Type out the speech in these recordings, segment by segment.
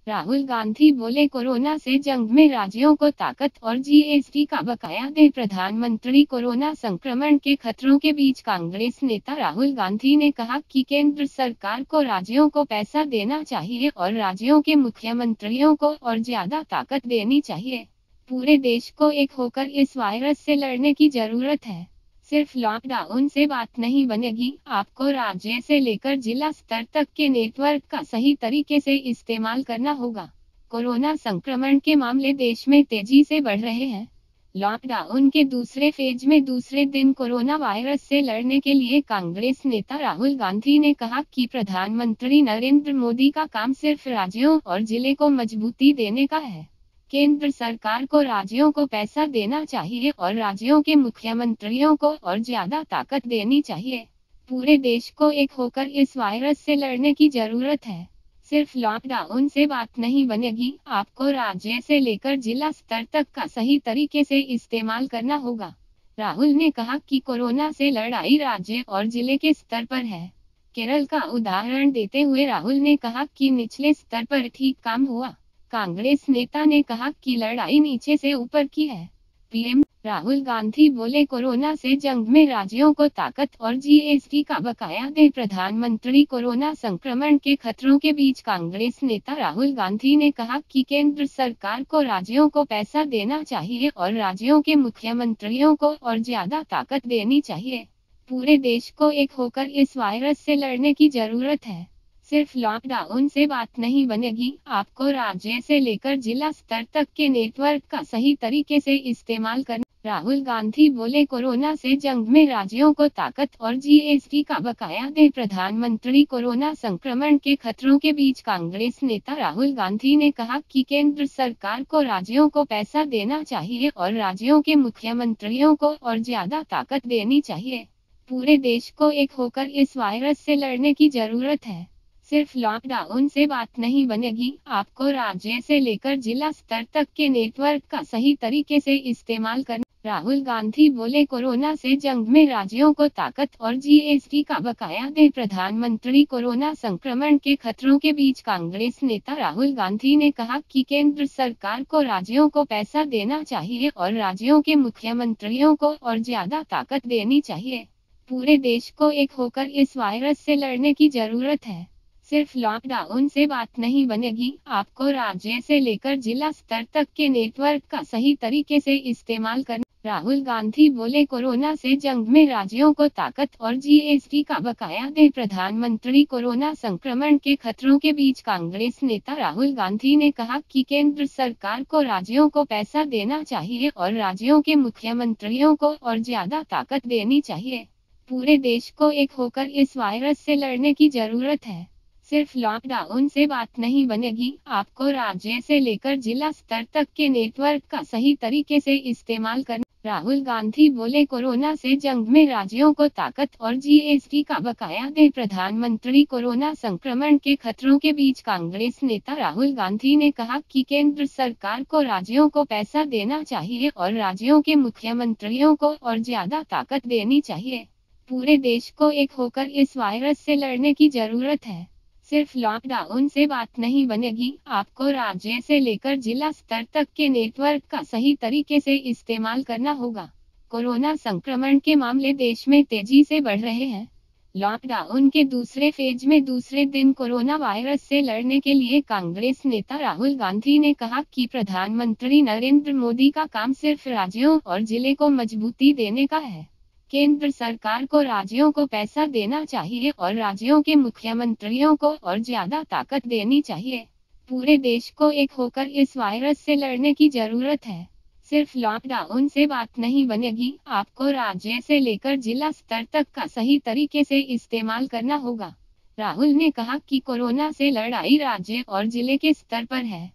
राहुल गांधी बोले, कोरोना से जंग में राज्यों को ताकत और जीएसटी का बकाया दे। प्रधानमंत्री कोरोना संक्रमण के खतरों के बीच कांग्रेस नेता राहुल गांधी ने कहा कि केंद्र सरकार को राज्यों को पैसा देना चाहिए और राज्यों के मुख्यमंत्रियों को और ज्यादा ताकत देनी चाहिए। पूरे देश को एक होकर इस वायरस से लड़ने की जरूरत है। सिर्फ लॉकडाउन से बात नहीं बनेगी, आपको राज्य से लेकर जिला स्तर तक के नेटवर्क का सही तरीके से इस्तेमाल करना होगा। कोरोना संक्रमण के मामले देश में तेजी से बढ़ रहे हैं। लॉकडाउन के दूसरे फेज में दूसरे दिन कोरोना वायरस से लड़ने के लिए कांग्रेस नेता राहुल गांधी ने कहा कि प्रधानमंत्री नरेंद्र मोदी का काम सिर्फ राज्यों और जिले को मजबूती देने का है। केंद्र सरकार को राज्यों को पैसा देना चाहिए और राज्यों के मुख्यमंत्रियों को और ज्यादा ताकत देनी चाहिए। पूरे देश को एक होकर इस वायरस से लड़ने की जरूरत है। सिर्फ लॉकडाउन से बात नहीं बनेगी, आपको राज्य से लेकर जिला स्तर तक का सही तरीके से इस्तेमाल करना होगा। राहुल ने कहा कि कोरोना से लड़ाई राज्य और जिले के स्तर पर है। केरल का उदाहरण देते हुए राहुल ने कहा कि निचले स्तर पर ठीक काम हुआ। कांग्रेस नेता ने कहा कि लड़ाई नीचे से ऊपर की है। पीएम राहुल गांधी बोले, कोरोना से जंग में राज्यों को ताकत और जीएसटी का बकाया दे। प्रधानमंत्री कोरोना संक्रमण के खतरों के बीच कांग्रेस नेता राहुल गांधी ने कहा कि केंद्र सरकार को राज्यों को पैसा देना चाहिए और राज्यों के मुख्यमंत्रियों को और ज्यादा ताकत देनी चाहिए। पूरे देश को एक होकर इस वायरस से लड़ने की जरूरत है। सिर्फ लॉकडाउन से बात नहीं बनेगी, आपको राज्य से लेकर जिला स्तर तक के नेटवर्क का सही तरीके से इस्तेमाल करना। राहुल गांधी बोले, कोरोना से जंग में राज्यों को ताकत और जीएसटी का बकाया दे। प्रधानमंत्री कोरोना संक्रमण के खतरों के बीच कांग्रेस नेता राहुल गांधी ने कहा कि केंद्र सरकार को राज्यों को पैसा देना चाहिए और राज्यों के मुख्यमंत्रियों को और ज्यादा ताकत देनी चाहिए। पूरे देश को एक होकर इस वायरस से लड़ने की जरूरत है। सिर्फ लॉकडाउन से बात नहीं बनेगी, आपको राज्य से लेकर जिला स्तर तक के नेटवर्क का सही तरीके से इस्तेमाल करना। राहुल गांधी बोले, कोरोना से जंग में राज्यों को ताकत और जीएसटी का बकाया दे। प्रधानमंत्री कोरोना संक्रमण के खतरों के बीच कांग्रेस नेता राहुल गांधी ने कहा कि केंद्र सरकार को राज्यों को पैसा देना चाहिए और राज्यों के मुख्यमंत्रियों को और ज्यादा ताकत देनी चाहिए। पूरे देश को एक होकर इस वायरस से लड़ने की जरूरत है। सिर्फ लॉकडाउन से बात नहीं बनेगी, आपको राज्य से लेकर जिला स्तर तक के नेटवर्क का सही तरीके से इस्तेमाल करना। राहुल गांधी बोले, कोरोना से जंग में राज्यों को ताकत और जीएसटी का बकाया दे। प्रधानमंत्री कोरोना संक्रमण के खतरों के बीच कांग्रेस नेता राहुल गांधी ने कहा कि केंद्र सरकार को राज्यों को पैसा देना चाहिए और राज्यों के मुख्यमंत्रियों को और ज्यादा ताकत देनी चाहिए। पूरे देश को एक होकर इस वायरस से लड़ने की जरूरत है। सिर्फ लॉकडाउन से बात नहीं बनेगी, आपको राज्य से लेकर जिला स्तर तक के नेटवर्क का सही तरीके से इस्तेमाल करना। राहुल गांधी बोले, कोरोना से जंग में राज्यों को ताकत और जीएसटी का बकाया दे। प्रधानमंत्री कोरोना संक्रमण के खतरों के बीच कांग्रेस नेता राहुल गांधी ने कहा कि केंद्र सरकार को राज्यों को पैसा देना चाहिए और राज्यों के मुख्यमंत्रियों को और ज्यादा ताकत देनी चाहिए। पूरे देश को एक होकर इस वायरस से लड़ने की जरूरत है। सिर्फ लॉकडाउन से बात नहीं बनेगी, आपको राज्य से लेकर जिला स्तर तक के नेटवर्क का सही तरीके से इस्तेमाल करना होगा। कोरोना संक्रमण के मामले देश में तेजी से बढ़ रहे हैं। लॉकडाउन के दूसरे फेज में दूसरे दिन कोरोना वायरस से लड़ने के लिए कांग्रेस नेता राहुल गांधी ने कहा कि प्रधानमंत्री नरेंद्र मोदी का काम सिर्फ राज्यों और जिले को मजबूती देने का है। केंद्र सरकार को राज्यों को पैसा देना चाहिए और राज्यों के मुख्यमंत्रियों को और ज्यादा ताकत देनी चाहिए। पूरे देश को एक होकर इस वायरस से लड़ने की जरूरत है। सिर्फ लॉकडाउन से बात नहीं बनेगी, आपको राज्य से लेकर जिला स्तर तक का सही तरीके से इस्तेमाल करना होगा। राहुल ने कहा कि कोरोना से लड़ाई राज्य और जिले के स्तर पर है।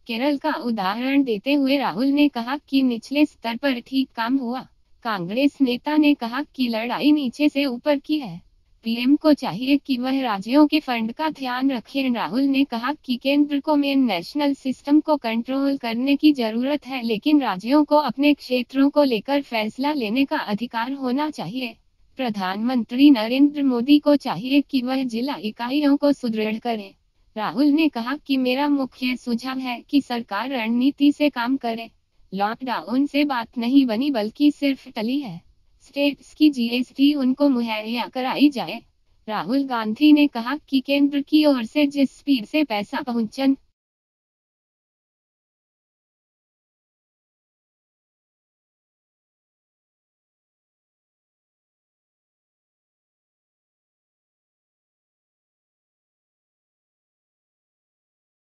केरल का उदाहरण देते हुए राहुल ने कहा कि निचले स्तर पर ठीक काम हुआ। कांग्रेस नेता ने कहा कि लड़ाई नीचे से ऊपर की है। पीएम को चाहिए कि वह राज्यों के फंड का ध्यान रखें। राहुल ने कहा कि केंद्र को मेन नेशनल सिस्टम को कंट्रोल करने की जरूरत है, लेकिन राज्यों को अपने क्षेत्रों को लेकर फैसला लेने का अधिकार होना चाहिए। प्रधानमंत्री नरेंद्र मोदी को चाहिए कि वह जिला इकाइयों को सुदृढ़ करें। राहुल ने कहा कि मेरा मुख्य सुझाव है कि सरकार रणनीति से काम करे। लॉकडाउन से बात नहीं बनी बल्कि सिर्फ टली है। स्टेट्स की जीएसटी उनको मुहैया कराई जाए। राहुल गांधी ने कहा कि केंद्र की ओर से जिस स्पीड से पैसा पहुंचना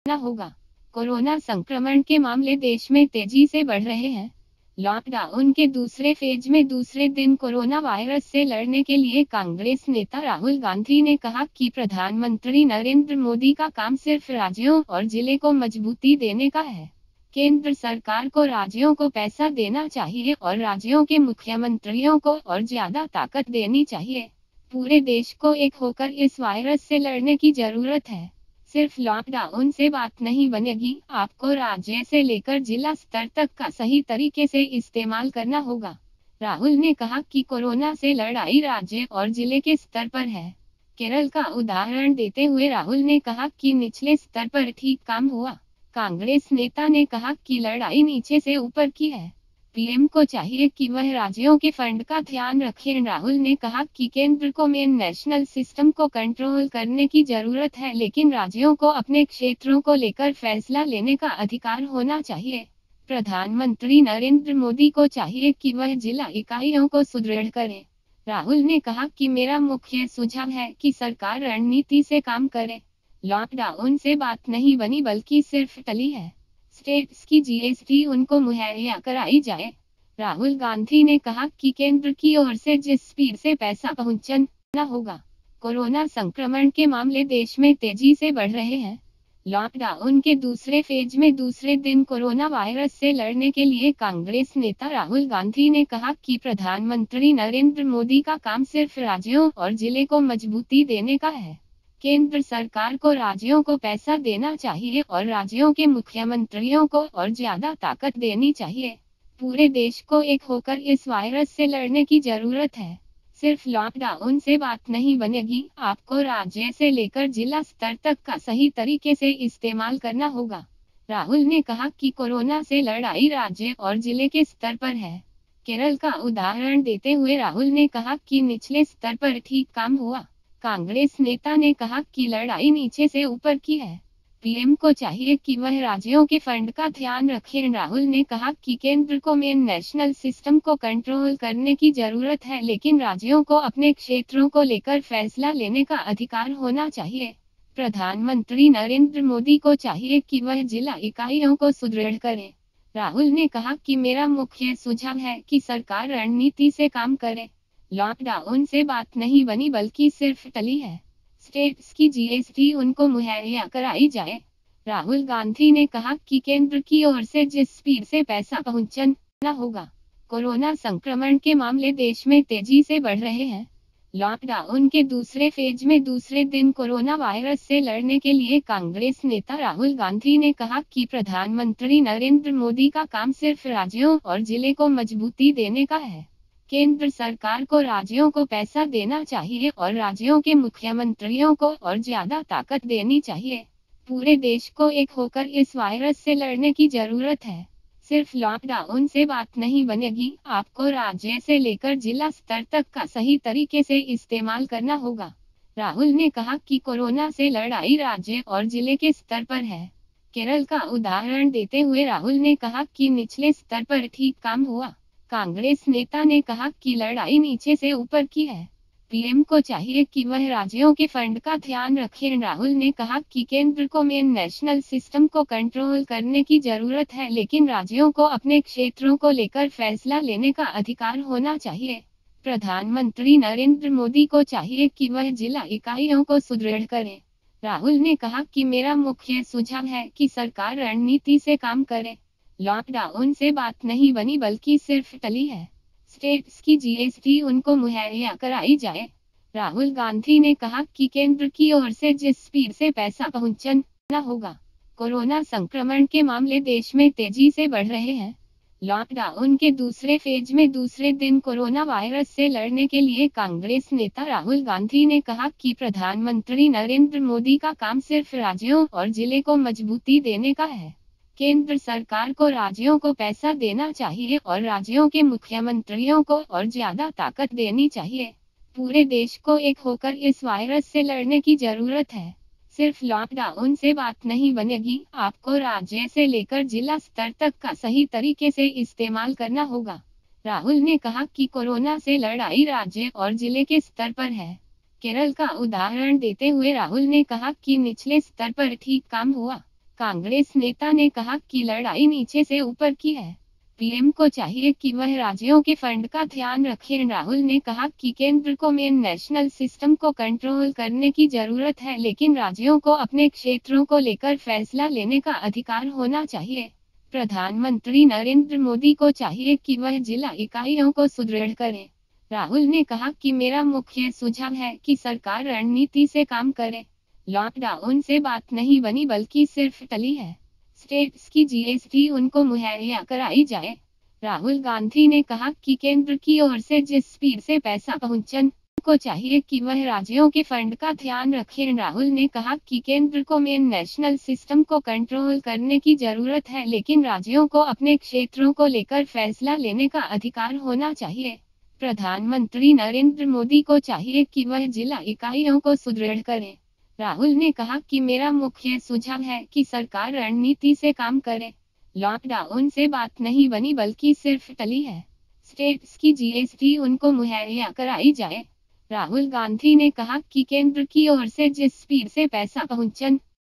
होगा। कोरोना संक्रमण के मामले देश में तेजी से बढ़ रहे हैं। लॉकडाउन के दूसरे फेज में दूसरे दिन कोरोना वायरस से लड़ने के लिए कांग्रेस नेता राहुल गांधी ने कहा कि प्रधानमंत्री नरेंद्र मोदी का काम सिर्फ राज्यों और जिले को मजबूती देने का है। केंद्र सरकार को राज्यों को पैसा देना चाहिए और राज्यों के मुख्यमंत्रियों को और ज्यादा ताकत देनी चाहिए। पूरे देश को एक होकर इस वायरस से लड़ने की जरूरत है। सिर्फ लॉकडाउन से बात नहीं बनेगी, आपको राज्य से लेकर जिला स्तर तक का सही तरीके से इस्तेमाल करना होगा। राहुल ने कहा कि कोरोना से लड़ाई राज्य और जिले के स्तर पर है। केरल का उदाहरण देते हुए राहुल ने कहा कि निचले स्तर पर ठीक काम हुआ। कांग्रेस नेता ने कहा कि लड़ाई नीचे से ऊपर की है। पीएम को चाहिए कि वह राज्यों के फंड का ध्यान रखें। राहुल ने कहा कि केंद्र को मेन नेशनल सिस्टम को कंट्रोल करने की जरूरत है, लेकिन राज्यों को अपने क्षेत्रों को लेकर फैसला लेने का अधिकार होना चाहिए। प्रधानमंत्री नरेंद्र मोदी को चाहिए कि वह जिला इकाइयों को सुदृढ़ करें। राहुल ने कहा कि मेरा मुख्य सुझाव है कि सरकार रणनीति से काम करे। लॉकडाउन से बात नहीं बनी बल्कि सिर्फ टली है। स्टेट्स की जीएसटी उनको मुहैया कराई जाए। राहुल गांधी ने कहा कि केंद्र की ओर से जिस स्पीड से पैसा पहुंचना होगा। कोरोना संक्रमण के मामले देश में तेजी से बढ़ रहे हैं। लॉकडाउन के दूसरे फेज में दूसरे दिन कोरोना वायरस से लड़ने के लिए कांग्रेस नेता राहुल गांधी ने कहा कि प्रधानमंत्री नरेंद्र मोदी का काम सिर्फ राज्यों और जिले को मजबूती देने का है। केंद्र सरकार को राज्यों को पैसा देना चाहिए और राज्यों के मुख्यमंत्रियों को और ज्यादा ताकत देनी चाहिए। पूरे देश को एक होकर इस वायरस से लड़ने की जरूरत है। सिर्फ लॉकडाउन से बात नहीं बनेगी, आपको राज्य से लेकर जिला स्तर तक का सही तरीके से इस्तेमाल करना होगा। राहुल ने कहा कि कोरोना से लड़ाई राज्य और जिले के स्तर पर है। केरल का उदाहरण देते हुए राहुल ने कहा कि निचले स्तर पर ठीक काम हुआ। कांग्रेस नेता ने कहा कि लड़ाई नीचे से ऊपर की है। पीएम को चाहिए कि वह राज्यों के फंड का ध्यान रखें। राहुल ने कहा कि केंद्र को मेन नेशनल सिस्टम को कंट्रोल करने की जरूरत है, लेकिन राज्यों को अपने क्षेत्रों को लेकर फैसला लेने का अधिकार होना चाहिए। प्रधानमंत्री नरेंद्र मोदी को चाहिए कि वह जिला इकाइयों को सुदृढ़ करे। राहुल ने कहा कि मेरा मुख्य सुझाव है कि सरकार रणनीति से काम करे। लॉकडाउन से बात नहीं बनी बल्कि सिर्फ टली है। स्टेट्स की जीएसटी उनको मुहैया कराई जाए। राहुल गांधी ने कहा कि केंद्र की ओर से जिस स्पीड से पैसा पहुंचना होगा। कोरोना संक्रमण के मामले देश में तेजी से बढ़ रहे हैं। लॉकडाउन के दूसरे फेज में दूसरे दिन कोरोना वायरस से लड़ने के लिए कांग्रेस नेता राहुल गांधी ने कहा कि प्रधानमंत्री नरेंद्र मोदी का काम सिर्फ राज्यों और जिले को मजबूती देने का है। केंद्र सरकार को राज्यों को पैसा देना चाहिए और राज्यों के मुख्यमंत्रियों को और ज्यादा ताकत देनी चाहिए। पूरे देश को एक होकर इस वायरस से लड़ने की जरूरत है। सिर्फ लॉकडाउन से बात नहीं बनेगी, आपको राज्य से लेकर जिला स्तर तक का सही तरीके से इस्तेमाल करना होगा। राहुल ने कहा कि कोरोना से लड़ाई राज्य और जिले के स्तर पर है। केरल का उदाहरण देते हुए राहुल ने कहा कि निचले स्तर पर ठीक काम हुआ। कांग्रेस नेता ने कहा कि लड़ाई नीचे से ऊपर की है। पीएम को चाहिए कि वह राज्यों के फंड का ध्यान रखें। राहुल ने कहा कि केंद्र को मेन नेशनल सिस्टम को कंट्रोल करने की जरूरत है, लेकिन राज्यों को अपने क्षेत्रों को लेकर फैसला लेने का अधिकार होना चाहिए। प्रधानमंत्री नरेंद्र मोदी को चाहिए कि वह जिला इकाइयों को सुदृढ़ करे। राहुल ने कहा कि मेरा मुख्य सुझाव है कि सरकार रणनीति से काम करे। लॉकडाउन से बात नहीं बनी बल्कि सिर्फ टली है। स्टेट्स की जीएसटी उनको मुहैया कराई जाए। राहुल गांधी ने कहा कि केंद्र की ओर से जिस स्पीड से पैसा पहुंचना होगा। कोरोना संक्रमण के मामले देश में तेजी से बढ़ रहे हैं। लॉकडाउन के दूसरे फेज में दूसरे दिन कोरोना वायरस से लड़ने के लिए कांग्रेस नेता राहुल गांधी ने कहा कि प्रधानमंत्री नरेंद्र मोदी का काम सिर्फ राज्यों और जिले को मजबूती देने का है। केंद्र सरकार को राज्यों को पैसा देना चाहिए और राज्यों के मुख्यमंत्रियों को और ज्यादा ताकत देनी चाहिए। पूरे देश को एक होकर इस वायरस से लड़ने की जरूरत है। सिर्फ लॉकडाउन से बात नहीं बनेगी, आपको राज्य से लेकर जिला स्तर तक का सही तरीके से इस्तेमाल करना होगा। राहुल ने कहा कि कोरोना से लड़ाई राज्य और जिले के स्तर पर है। केरल का उदाहरण देते हुए राहुल ने कहा कि निचले स्तर पर ठीक काम हुआ। कांग्रेस नेता ने कहा कि लड़ाई नीचे से ऊपर की है। पीएम को चाहिए कि वह राज्यों के फंड का ध्यान रखें। राहुल ने कहा कि केंद्र को मेन नेशनल सिस्टम को कंट्रोल करने की जरूरत है, लेकिन राज्यों को अपने क्षेत्रों को लेकर फैसला लेने का अधिकार होना चाहिए। प्रधानमंत्री नरेंद्र मोदी को चाहिए कि वह जिला इकाइयों को सुदृढ़ करें। राहुल ने कहा कि मेरा मुख्य सुझाव है कि सरकार रणनीति से काम करे। लॉकडाउन से बात नहीं बनी बल्कि सिर्फ टली है। स्टेट्स की जीएसटी उनको मुहैया कराई जाए। राहुल गांधी ने कहा कि केंद्र की ओर से जिस स्पीड से पैसा पहुंचन को चाहिए कि वह राज्यों के फंड का ध्यान रखें। राहुल ने कहा कि केंद्र को मेन नेशनल सिस्टम को कंट्रोल करने की जरूरत है, लेकिन राज्यों को अपने क्षेत्रों को लेकर फैसला लेने का अधिकार होना चाहिए। प्रधानमंत्री नरेंद्र मोदी को चाहिए कि वह जिला इकाइयों को सुदृढ़ करें। राहुल ने कहा कि मेरा मुख्य सुझाव है कि सरकार रणनीति से काम करे। लॉकडाउन से बात नहीं बनी बल्कि सिर्फ टली है। स्टेट्स की जीएसटी उनको मुहैया कराई जाए। राहुल गांधी ने कहा कि केंद्र की ओर से जिस स्पीड से पैसा पहुंचन